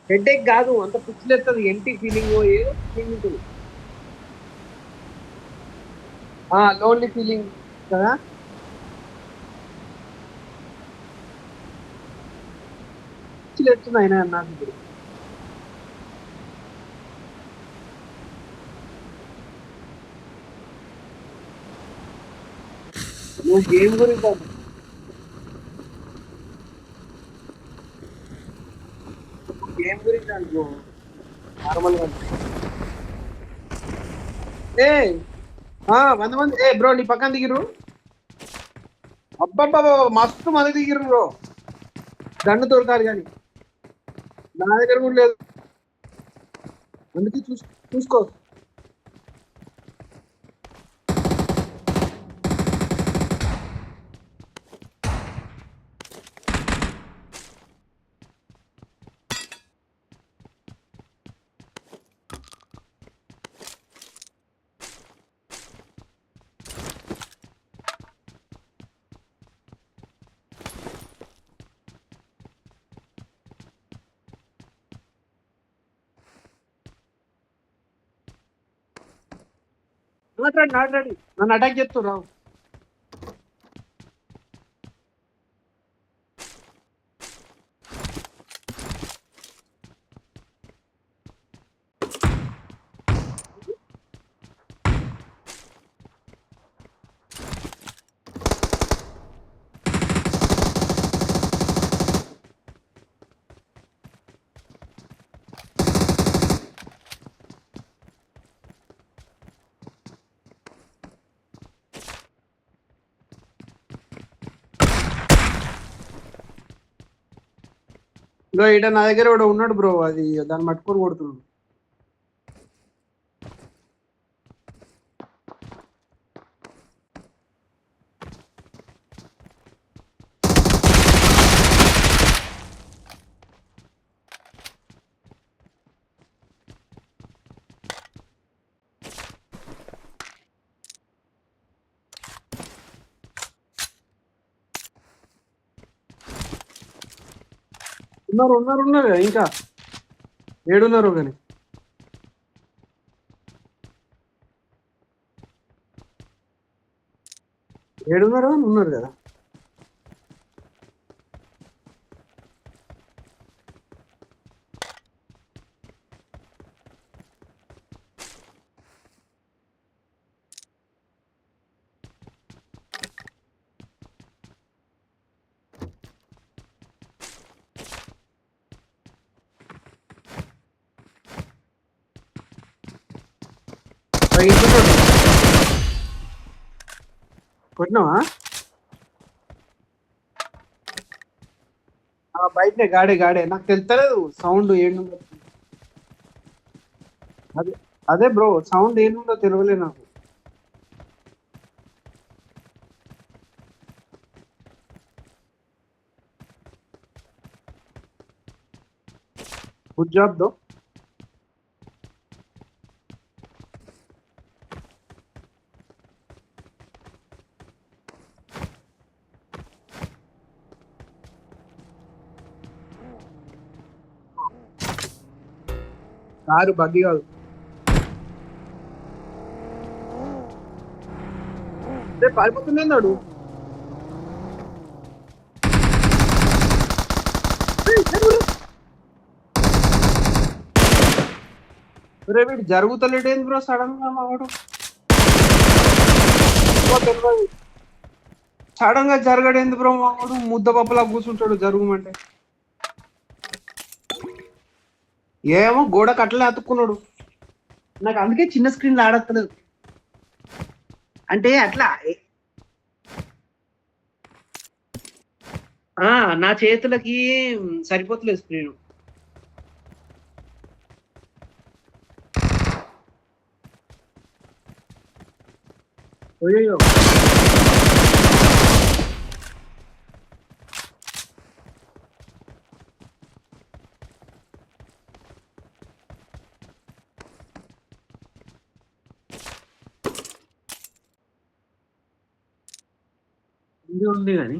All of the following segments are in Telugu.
హెడేక్ కాదు, అంత పిచ్చిలేస్తుంది, ఎంటీ ఫీలింగ్ ఏదో ఫీలింగ్ ఉంటుంది. లోన్లీ ఫీలింగ్ కదా. పిచ్చిలేస్తుంది అయినా నాకు ఇప్పుడు. నువ్వు గేమ్ గురించి గేమ్ గురించి అనుకో, నార్మల్ గా ఏ 100 మంది బ్రో నీ పక్కన దిగిరు. అబ్బబ్బా, మస్తు మంది దిగిరు బ్రో. గన్ను దొరకాలి కానీ నా దగ్గర కూడా లేదు, అందుకే చూసుకో. నాట్లాడి నన్ను అటాక్ చేస్తున్నావు. బ్రో ఇట నా దగ్గర కూడా ఉన్నాడు బ్రో, అది దాన్ని పట్టుకొని కొడుతున్నాడు. ఉన్నారు ఇంకా ఏడున్నారు కానీ. ఏడున్నారు ఉన్నారు కదా. ఇంటున్నాడు. కొట్టినావా? బయటనే గాడే నాకు తెలుస్తలేదు సౌండ్ ఏంటో. అదే అదే బ్రో, సౌండ్ ఏంటో తెలియలే నాకు. గుడ్ జాబ్ దో. కారు బగ్గి కాదు. రేపు పారిపోతున్నాడు. రే వీడు జరుగుతలేడేంది బ్రో సడన్ గా మావాడు. సడన్ గా జరగడేంది బ్రో మావాడు, ముద్ద పప్పులా కూర్చుంటాడు జరుగుమంటే. ఏమో గోడ కట్టలే అతుక్కున్నాడు. నాకు అందుకే చిన్న స్క్రీన్ ఆడట్లేదు. అంటే అట్లా నా చేతులకి సరిపోతలేదు స్క్రీన్. అయ్యో ఉంది కానీ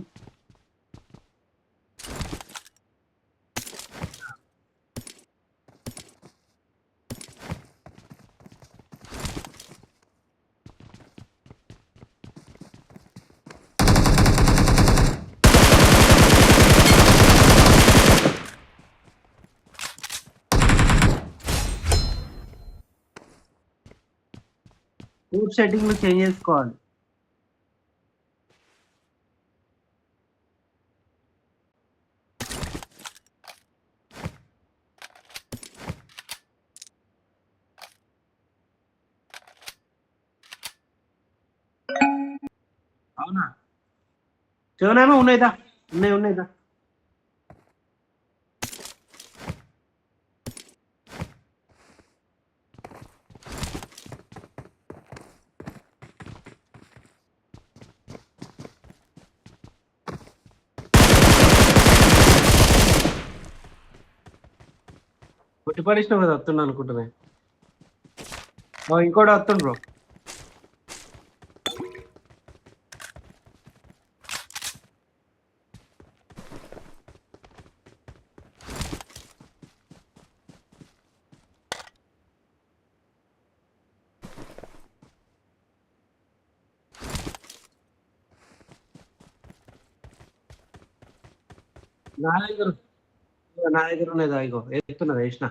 ఫుడ్ సెట్టింగ్లు చేంజ్ చేసుకోవాలి. అవునా? చెవులేమో ఉన్నాయిదా, ఉన్నాయిదా. కొట్టి పడేసినావు కదా, వస్తున్నా అనుకుంటున్నా. ఇంకోటి వస్తుండు బ్రో. నా దగ్గర ఉన్నదా, ఇగో ఎత్తున్నది, వేసిన.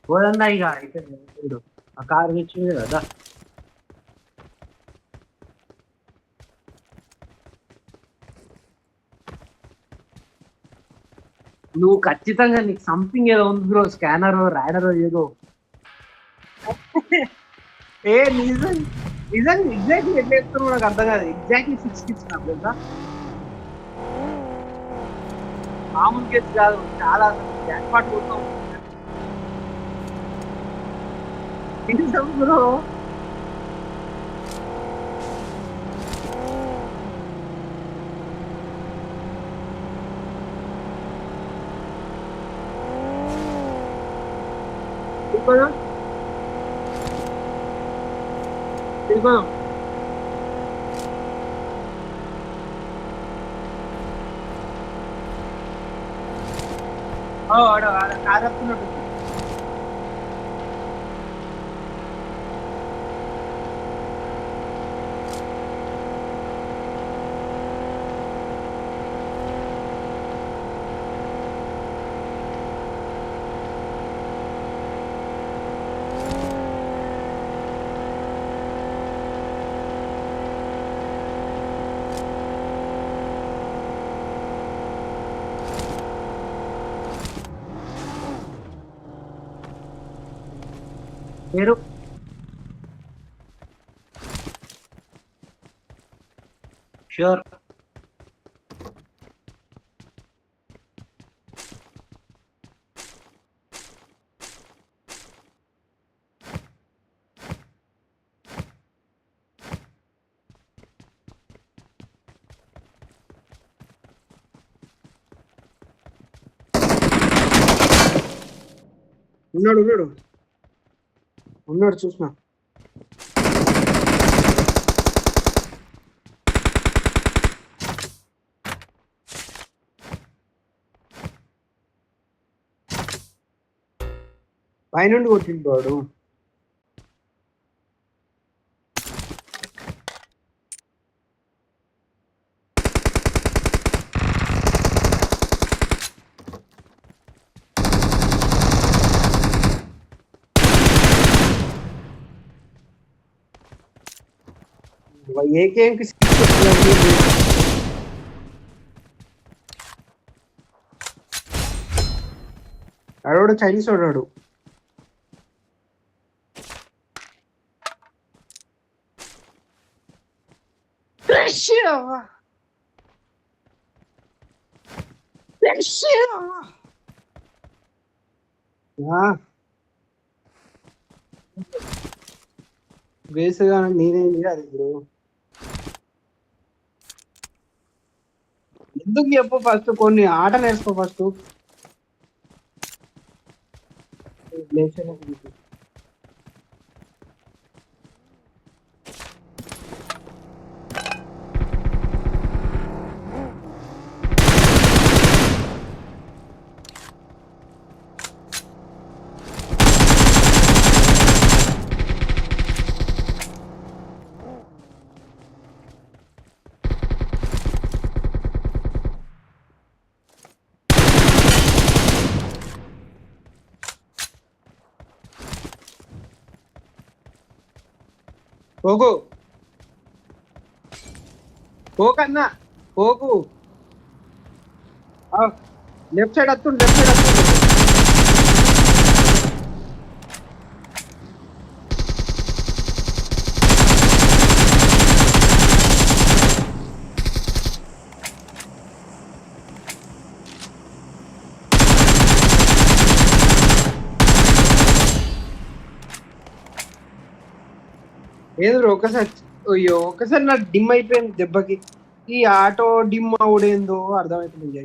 పోదన్నా ఇక అయితే ఆ కారు తెచ్చింది కదా. నువ్వు ఖచ్చితంగా నీకు సంథింగ్ ఏదో ఉంది బ్రో, స్కానర్ రైడర్ ఏదో. ఏ నిజం నిజంగా ఎగ్జాక్ట్లీ ఎట్లా చెప్తున్నావు నాకు అర్థం కాదు. ఎగ్జాక్ట్లీ 6 ఇచ్చిన కదా, మామూలు కేసు కాదు, చాలా జాక్పాట్ కోసం బ్రో. వెళ్ళిపోదాం. ఆడ కారు వస్తున్నట్టు. పేరు ష్యూర్. ఉన్నాడు ఉన్నాడు ఉన్నాడు చూసిన. పైనుండి కొట్టిండు వాడు. ఏకేంకి ఆడోడు చైనీస్ వాడాడు. బేస్గా నేనేంటి అది ఇప్పుడు ఎందుకు చెప్పు, ఫస్ట్ కొన్ని ఆట నేర్చుకో ఫస్ట్. పోకు పోకన్నా పోకు. లెఫ్ట్ సైడ్ వస్తుండు, లెఫ్ట్ సైడ్ వస్తుండు. ఏది బ్రో ఒకసారి, అయ్యో ఒకసారి నా డిమ్ అయిపోయింది దెబ్బకి. ఈ ఆటో డిమ్ అవుడేందో అర్థమవుతుంది.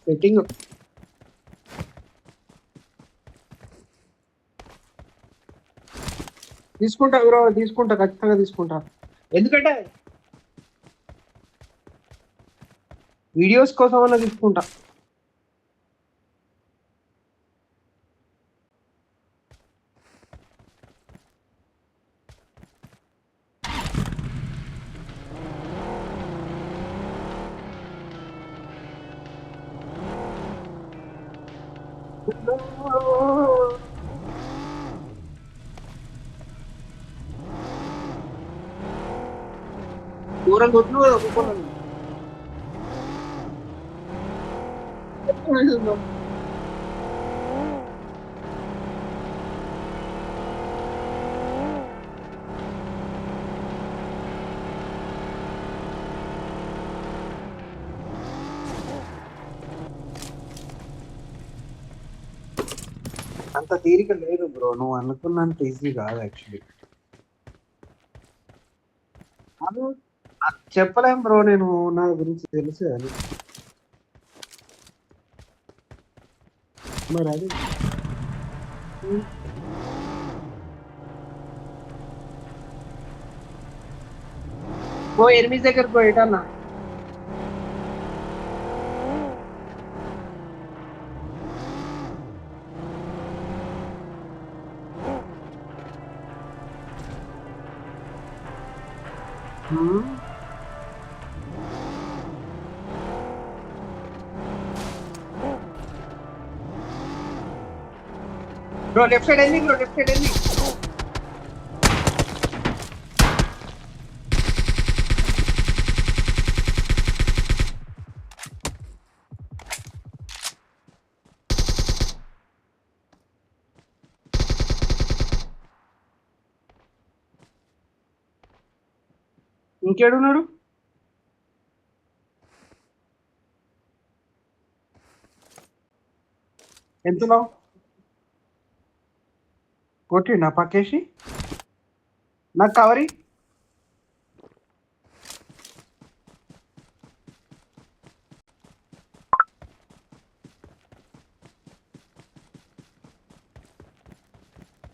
సెట్టింగ్ తీసుకుంటా బ్రో, తీసుకుంటా, ఖచ్చితంగా తీసుకుంటా. ఎందుకంటే వీడియోస్ కోసం అన్నా తీసుకుంటా. దూరం కొట్టు ఒప్పుకున్నాను. అంత తీరిక లేదు బ్రో, నువ్వు అనుకున్నంత ఈజీ కాదు యాక్చువల్లీ. చెప్పలేం బ్రో, నేను నా గురించి తెలుసు అది. మరి అది ఓ ఎనిమిది దగ్గరకు పోయేటన్నా. బ్రో లెఫ్ట్ సైడ్ వెళ్ళి, బ్రో లెఫ్ట్ సైడ్ వెళ్ళి. ఇంకేడున్నాడు? ఎంతలో కొట్టి నా పక్కేసి నాకు కవరి.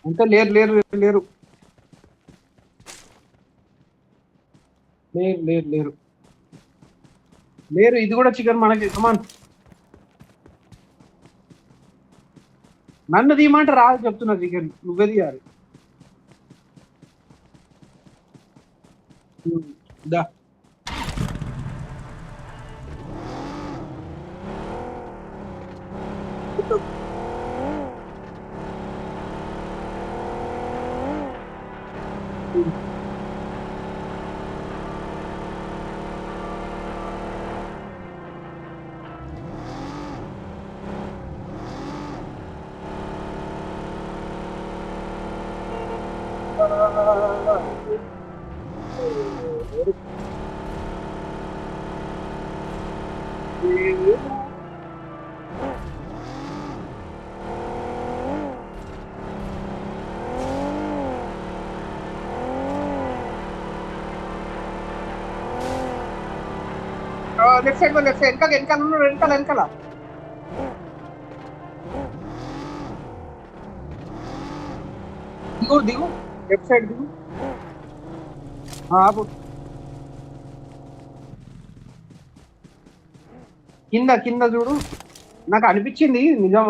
అంతే, లేరు లేరు లేరు లేరు లేరు లేరు లేరు. ఇది కూడా చికెన్ మనకి. కమాన్, నన్ను తీయమంటే రాదు చెప్తున్నా. చికెన్ నువ్వే తీయాలి. దా లెఫ్ట్ సైడ్, లెఫ్ట్ సైడ్ వెనకాల వెనకాల ఉన్నాడు, వెనకాల వెనకాల. దిగు దిగు, లెఫ్ట్ సైడ్ దిగు. ఆపు, కింద కింద చూడు. నాకు అనిపించింది నిజం.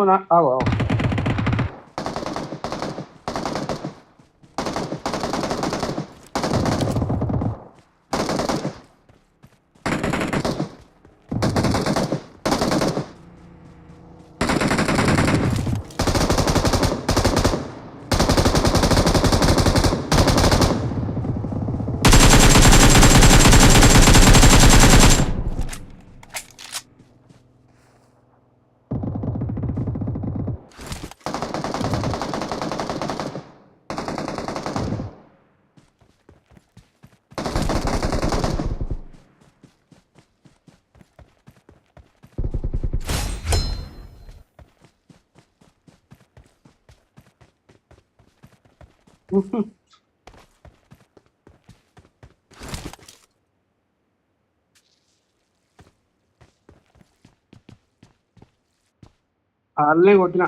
వాళ్ళే కొట్టిన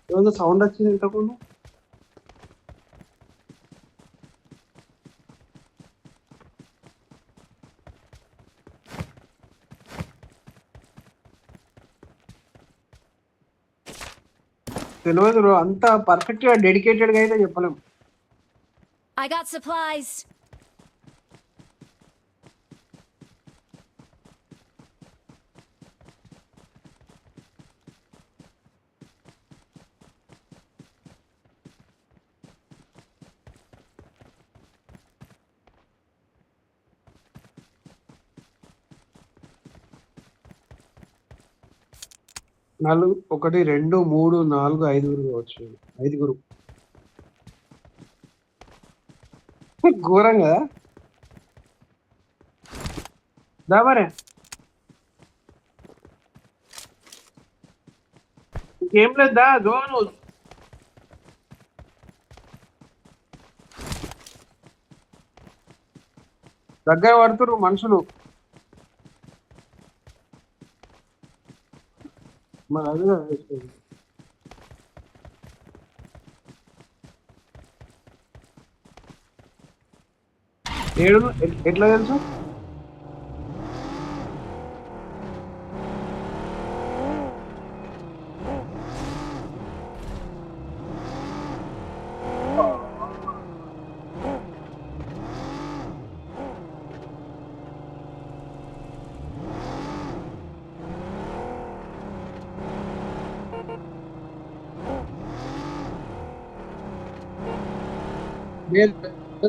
ఏమన్నా సౌండ్ వచ్చింది ఇంతకుముందు. తెలియదు బ్రో, అంత పర్ఫెక్ట్ గా డెడికేటెడ్ గా అయితే చెప్పలేం. I got supplies. నాలుగు, 1 2 3 4 5 కావచ్చు. 5 ఘోరం కదా. దా మరి ఇంకేం లేదా జోను. దగ్గర పడుతురు మనుషులు. మరి అది ఏడు ఎట్లా తెలుసు?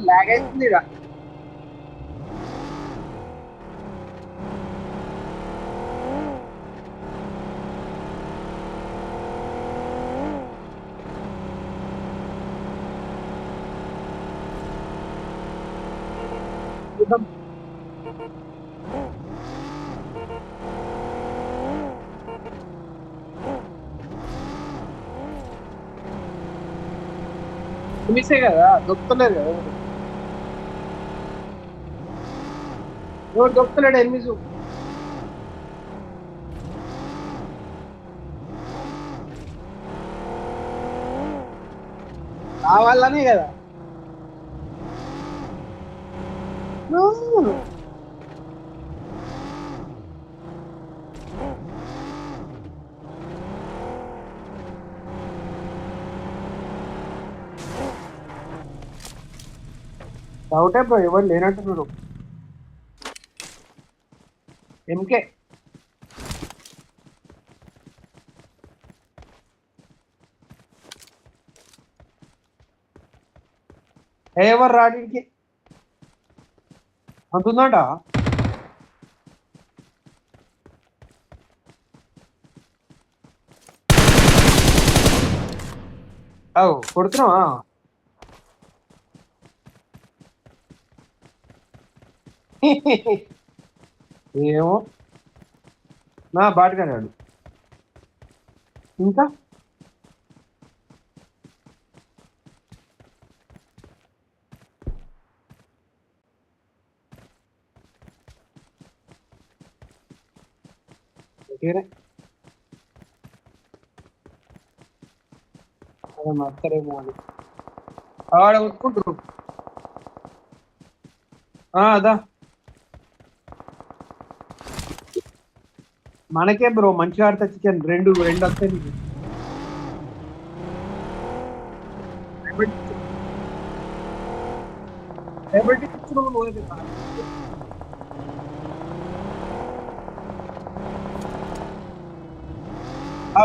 లాగ్ అవుతుంది ఇక. చూద్దాం. మిస్సే కదా, దొక్కుతలేదు కదా. ఎవరు దొక్కుతలేడు ఎనిమిది. కావాలనే కదా. డౌటే బ్రో, ఎవరు లేనట్టున్నారు. ఎంకే ఎవరు రాడికి అంటుందట. అవు కొడుతున్నావా? ఏమో, నా బాటగాడు ఇంకా. ఓకేనే, అదే మర్చరేమో అని ఆడ కొట్టుకుంటారు. అదా మనకే బ్రో మంచిగా ఆడితే చికెన్ రెండు వస్తాయి నీకు.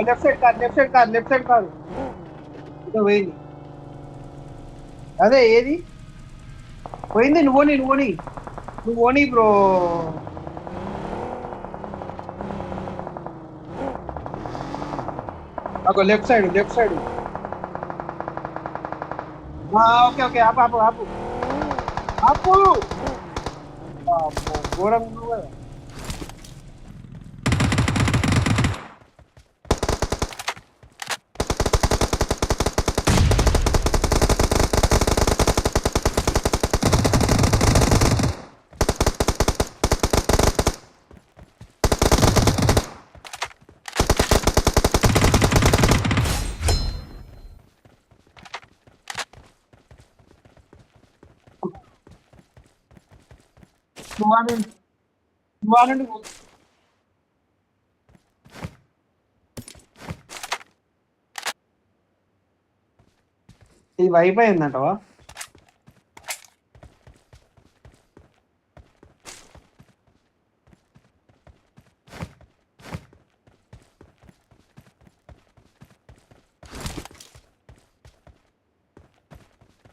లెఫ్ట్ సైడ్ కాదు, లెఫ్ట్ సైడ్ కాదు, లెఫ్ట్ సైడ్ కాదు. ఇదో పోయింది. అదే ఏది పోయింది? నువ్వు ఓని బ్రో. అగో లెఫ్ట్ సైడ్. ఓకే ఓకే ఆపు ఆపు ఆపు ఆపు అమ్మో, ఘోరంగా ఉన్నావు కదా. నువ్వు ఆడండి, నువ్వు ఆడండి. ఇది వైఫై అయిందంటవా?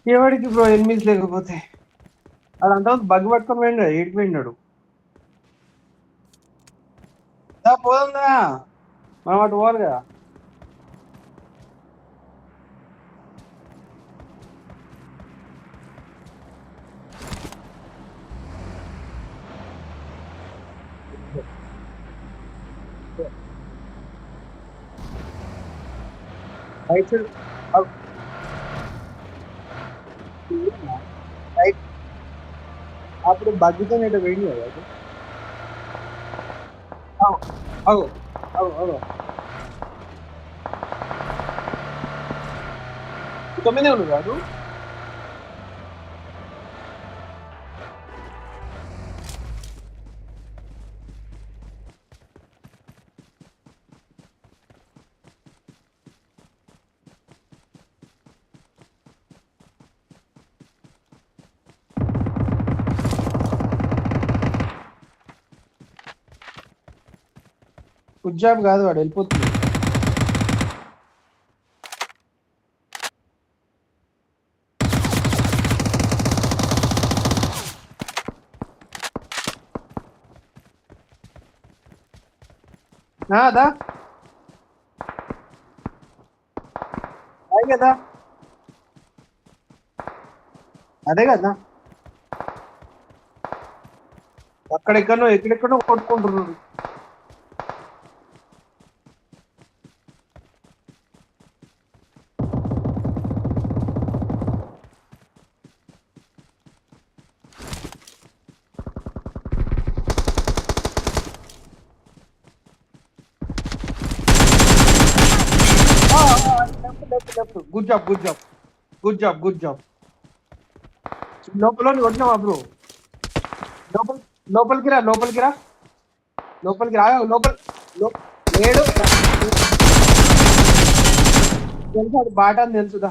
ఎవడికి బ్రో ఎనిమిది లేకపోతే అదంతా బగ్ పట్టుకొని పోయిండు, ఏడిపోయినాడు. పోదా మనం అటు పోవాలి కదా. Right side right. అప్పుడు బగ్గుతో ఇటు పోయింది కదా అది. అవు అవు అవు అవు 9 ఉన్నాడు కాదు. గుడ్ జాబ్ కాదు, వాడు వెళ్ళిపోతుంది. అదా అదే కదా, అదే కదా. అక్కడెక్కడో ఎక్కడెక్కడో కొట్టుకుంటున్నాడు. Good job good job good job good job. లోపల కొట్టినావా బ్రో? లోపల లోపలికి రా, లోపలికి రా, లోపలికి రా. లోపల లేడు. తెలుసు అది బాట అని తెలుసుదా,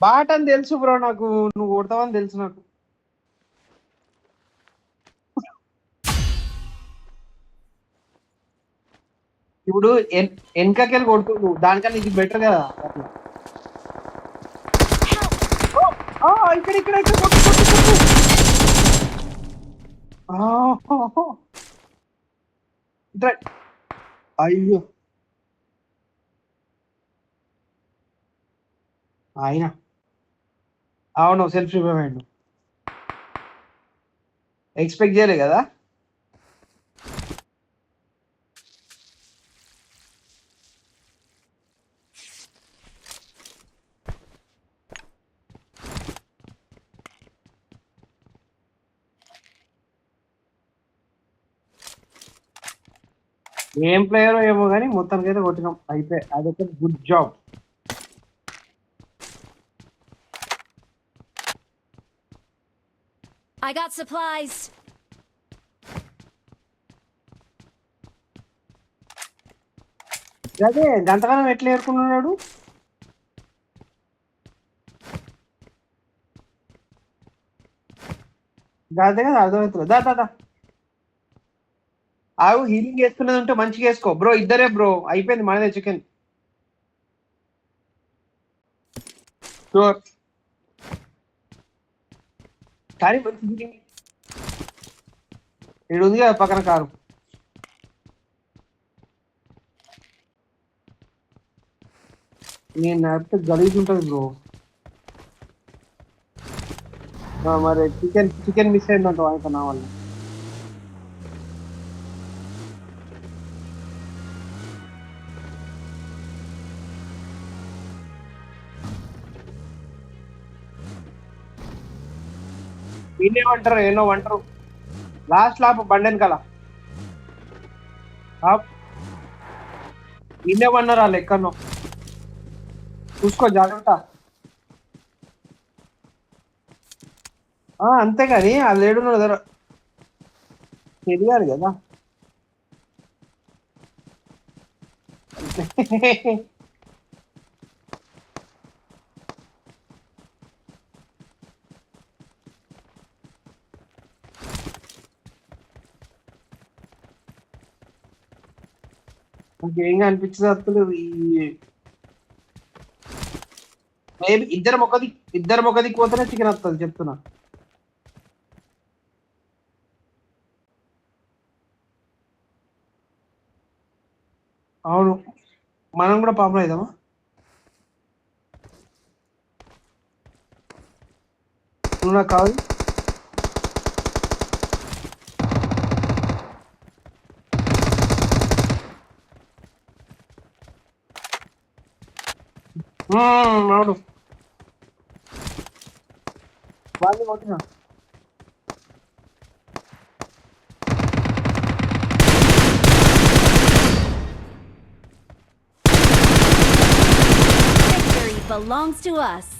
బాట అని తెలుసు బ్రో నాకు. నువ్వు కొడతావని తెలుసు నాకు. ఇప్పుడు వెనకకెళ్ళి కొడుతు నువ్వు, దానికన్నా ఇది బెటర్ కదా అట్లా. ఇక్కడ ఇక్కడ ఇక్కడ కొట్టు కొట్టు కొట్టు. ఇట్లా అయ్యో ఆయన అవును సెల్ఫ్ రివైవ్ అయ్యిండు. ఎక్స్పెక్ట్ చేయలే కదా. ఏం ప్లేయర్ ఏమో కానీ మొత్తానికి అయితే కొట్టినాం, అయితే అదొక good job. I got supplies. అదే గంతకాలం ఎట్లా ఏరుకున్నాడు. అదే కదా అర్థమవుతుంది. దా దా దా ఆవు హీలింగ్ వేసుకున్నది ఉంటే మంచిగా వేసుకో బ్రో. ఇద్దరే బ్రో, అయిపోయింది మనదే చికెన్. షూర్ కానీ మంచి హీలింగ్. ఇక్కడ ఉంది కదా పక్కన కారు. నేను నడిపితే గలీజ్ ఉంటుంది బ్రో. మరి చికెన్ మిస్ అయిందంట ఆయన నా వల్ల. వీళ్ళేమంటారు ఏనో అంటారు లాస్ట్ లాప్ బండెన్ కల వీళ్ళేమన్నారు ఆ లెక్కను చూసుకో జాగ్రత్త. అంతేగాని ఆ లేడున్నాడు దగ్గర తెలియాలి కదా. ఇంకేం అనిపించదు అసలు. మేబీ ఇద్దరు మొక్కది పోతేనే చికెన్ వస్తుంది చెప్తున్నా. అవును మనం కూడా పాపం అవుదామా. నువ్వు నాకు కావాలి. అవును వాళ్ళు కొట్టినా Victory belongs to us.